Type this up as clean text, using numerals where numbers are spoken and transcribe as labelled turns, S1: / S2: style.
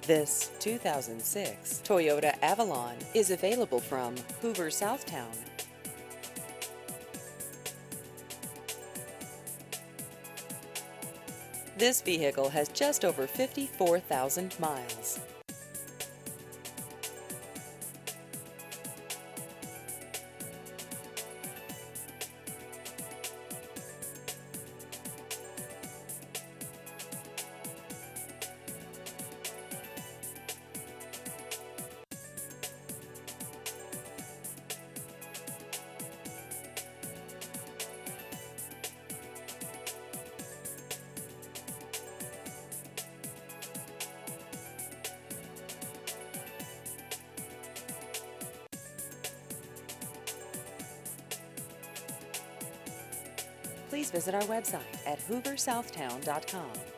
S1: This 2006 Toyota Avalon is available from Hoover, Southtown. This vehicle has just over 54,000 miles. Please visit our website at hooversouthtown.com.